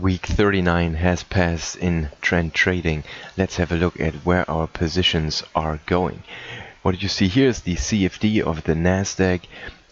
Week 39 has passed in trend trading. Let's have a look at where our positions are going. What you see here is the CFD of the Nasdaq,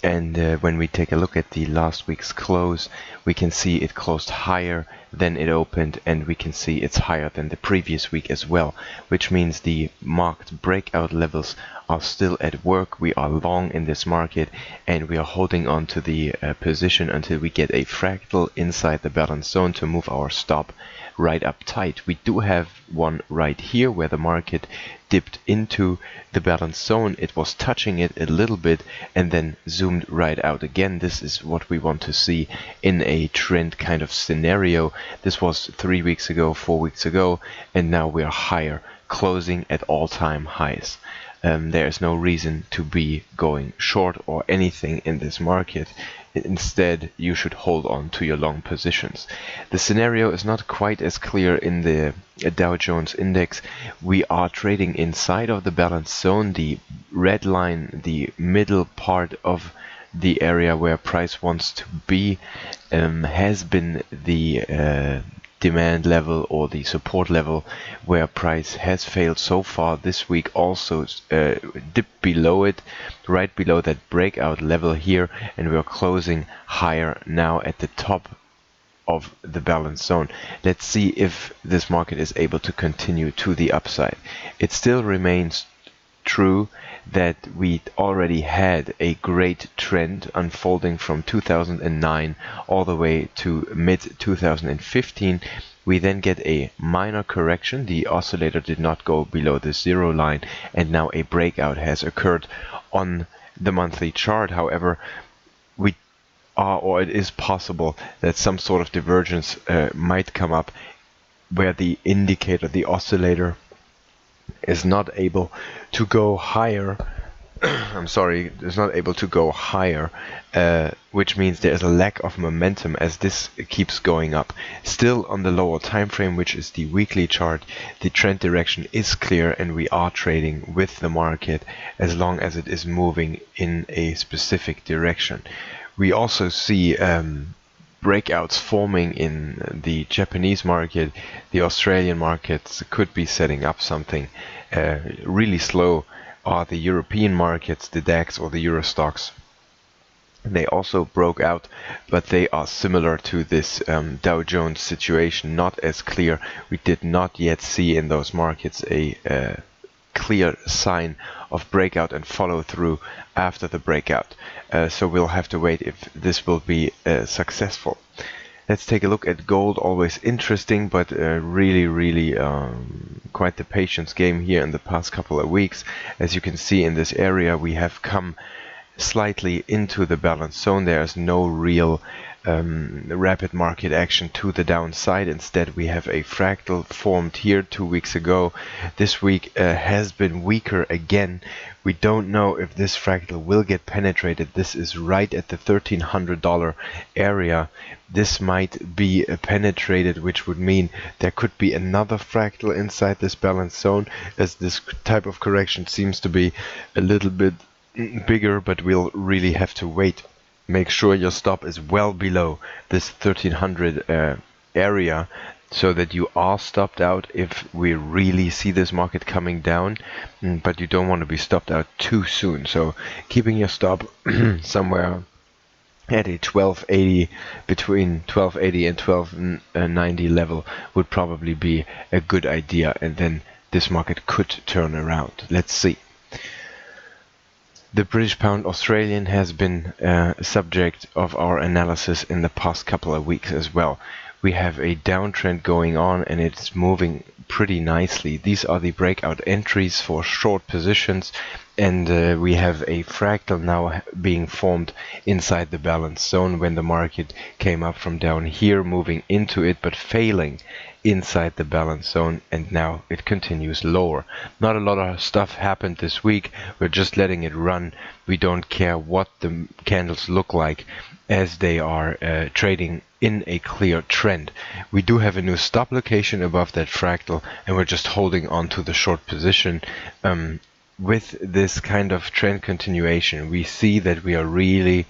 and when we take a look at the last week's close, we can see it closed higher than it opened, and we can see it's higher than the previous week as well, which means the marked breakout levels are still at work. We are long in this market, and we are holding on to the position until we get a fractal inside the balance zone to move our stop right up tight. We do have one right here where the market dipped into the balance zone. It was touching it a little bit and then zoomed right out again. This is what we want to see in a trend kind of scenario. This was 3 weeks ago, 4 weeks ago, and now we are higher, closing at all-time highs. There is no reason to be going short or anything in this market. Instead, you should hold on to your long positions. The scenario is not quite as clear in the Dow Jones index. We are trading inside of the balance zone. The red line, the middle part of the area where price wants to be, has been the demand level or the support level where price has failed so far. This week also dipped below it, right below that breakout level here, and we are closing higher now at the top of the balance zone. Let's see if this market is able to continue to the upside. It still remains true that we already had a great trend unfolding from 2009 all the way to mid 2015. We then get a minor correction. The oscillator did not go below the zero line, and now a breakout has occurred on the monthly chart. However, it is possible that some sort of divergence might come up where the indicator, the oscillator, is not able to go higher. Is not able to go higher, which means there is a lack of momentum as this keeps going up. Still on the lower time frame, which is the weekly chart, the trend direction is clear, and we are trading with the market as long as it is moving in a specific direction. We also see breakouts forming in the Japanese market. The Australian markets could be setting up something. Really slow are the European markets, the DAX or the Euro stocks. They also broke out, but they are similar to this Dow Jones situation, not as clear. We did not yet see in those markets a clear sign of breakout and follow through after the breakout. So we'll have to wait if this will be successful. Let's take a look at gold. Always interesting, but really quite the patience game here in the past couple of weeks. As you can see in this area, we have come slightly into the balance zone. There is no real rapid market action to the downside. Instead, we have a fractal formed here 2 weeks ago. This week has been weaker again. We don't know if this fractal will get penetrated. This is right at the $1,300 area. This might be penetrated, which would mean there could be another fractal inside this balance zone, as this type of correction seems to be a little bit bigger, but we'll really have to wait. Make sure your stop is well below this 1300 area so that you are stopped out if we really see this market coming down, but you don't want to be stopped out too soon. So keeping your stop somewhere at a 1280, between 1280 and 1290 level would probably be a good idea, and then this market could turn around. Let's see. The British pound Australian has been subject of our analysis in the past couple of weeks as well. We have a downtrend going on, and it's moving pretty nicely. These are the breakout entries for short positions, and we have a fractal now being formed inside the balance zone when the market came up from down here, moving into it but failing inside the balance zone, and now it continues lower. Not a lot of stuff happened this week. We're just letting it run. We don't care what the candles look like as they are trading in a clear trend. We do have a new stop location above that fractal, and we're just holding on to the short position. With this kind of trend continuation, we see that we are really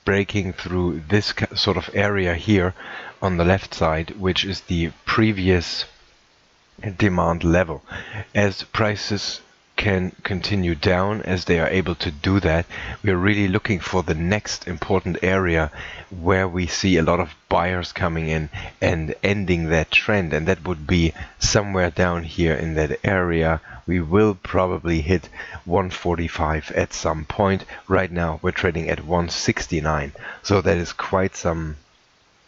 breaking through this sort of area here on the left side, which is the previous demand level. As prices can continue down, as they are able to do that, we are really looking for the next important area where we see a lot of buyers coming in and ending that trend, and that would be somewhere down here in that area. We will probably hit 145 at some point. Right now we're trading at 169, so that is quite some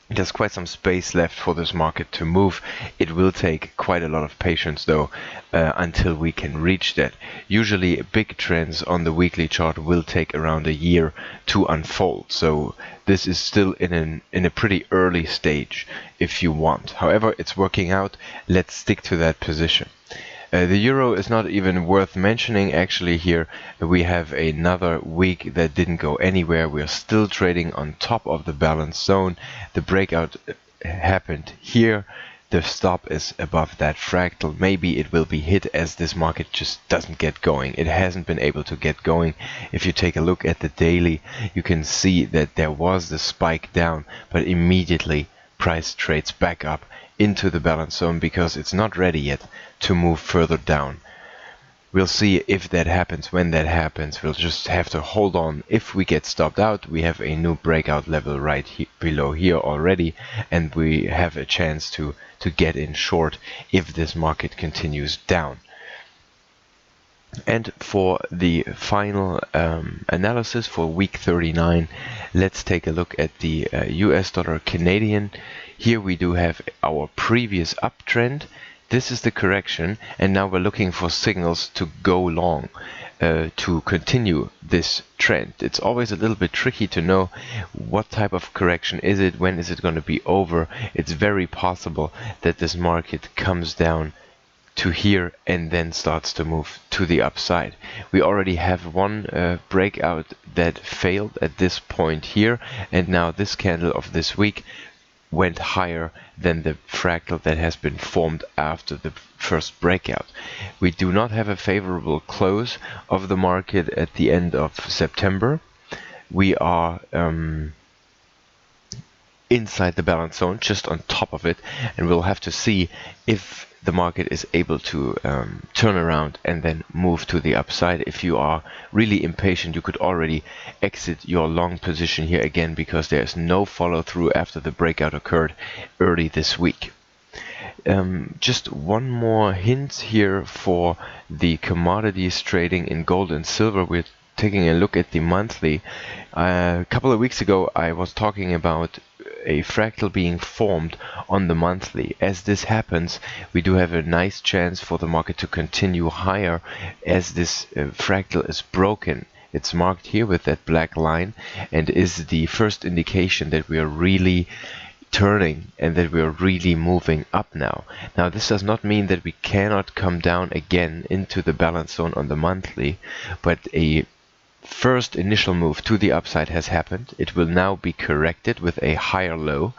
there's quite some space left for this market to move. It will take quite a lot of patience though until we can reach that. Usually big trends on the weekly chart will take around a year to unfold, so this is still in a pretty early stage if you want. However, it's working out. Let's stick to that position. The euro is not even worth mentioning. Actually, here we have another week that didn't go anywhere. We are still trading on top of the balance zone. The breakout happened here. The stop is above that fractal. Maybe it will be hit as this market just doesn't get going. It hasn't been able to get going. If you take a look at the daily, you can see that there was the spike down, but immediately price trades back up into the balance zone because it's not ready yet to move further down. We'll see if that happens. When that happens, we'll just have to hold on. If we get stopped out, we have a new breakout level right below here already, and we have a chance to get in short if this market continues down. And for the final analysis for week 39, let's take a look at the US dollar Canadian. Here we do have our previous uptrend. This is the correction, and now we're looking for signals to go long, to continue this trend. It's always a little bit tricky to know what type of correction is it, when is it going to be over. It's very possible that this market comes down to here and then starts to move to the upside. We already have one breakout that failed at this point here, and now this candle of this week went higher than the fractal that has been formed after the first breakout. We do not have a favorable close of the market at the end of September. We are inside the balance zone, just on top of it, and we'll have to see if the market is able to turn around and then move to the upside. If you are really impatient, you could already exit your long position here again, because there is no follow through after the breakout occurred early this week. Just one more hint here for the commodities trading in gold and silver. We're taking a look at the monthly. A couple of weeks ago I was talking about a fractal being formed on the monthly. As this happens, we do have a nice chance for the market to continue higher as this fractal is broken. It's marked here with that black line and is the first indication that we are really turning and that we are really moving up now. Now, this does not mean that we cannot come down again into the balance zone on the monthly, but a first initial move to the upside has happened. It will now be corrected with a higher low,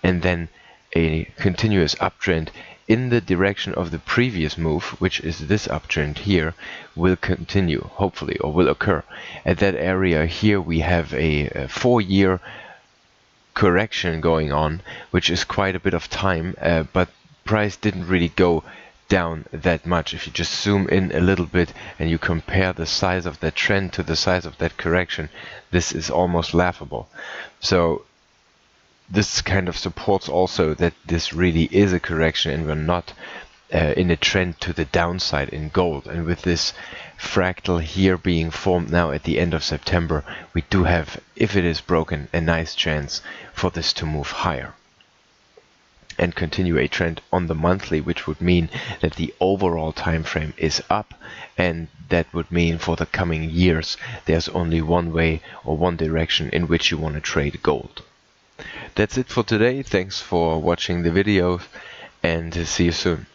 and then a continuous uptrend in the direction of the previous move, which is this uptrend here, will continue, hopefully, or will occur. At that area here we have a 4-year correction going on, which is quite a bit of time, but price didn't really go down that much. If you just zoom in a little bit and you compare the size of that trend to the size of that correction, this is almost laughable. So this kind of supports also that this really is a correction and we're not in a trend to the downside in gold. And with this fractal here being formed now at the end of September, we do have, if it is broken, a nice chance for this to move higher and continue a trend on the monthly, which would mean that the overall time frame is up, and that would mean for the coming years there's only one way or one direction in which you want to trade gold. That's it for today. Thanks for watching the video, and see you soon.